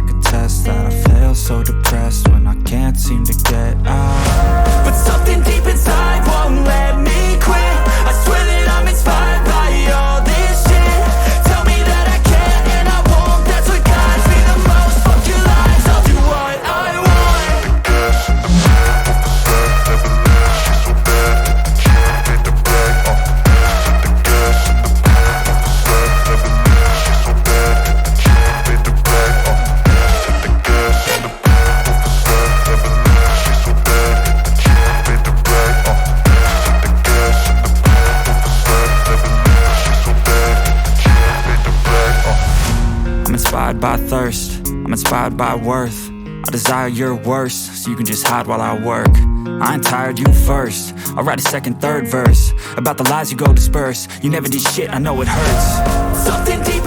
could test that I fail so depressed when I can't seem to get out. But something deep inside won't let me quit. I swear that I'm inspired by all this shit. Tell me that I can and I won't. That's what guides me the most. Fuck your lies, I'll do what I want. I'm inspired by thirst, I'm inspired by worth. I desire your worst, so you can just hide while I work. I ain't tired, you first. I'll write a second, third verse about the lies you go disperse. You never did shit, I know it hurts. Something deep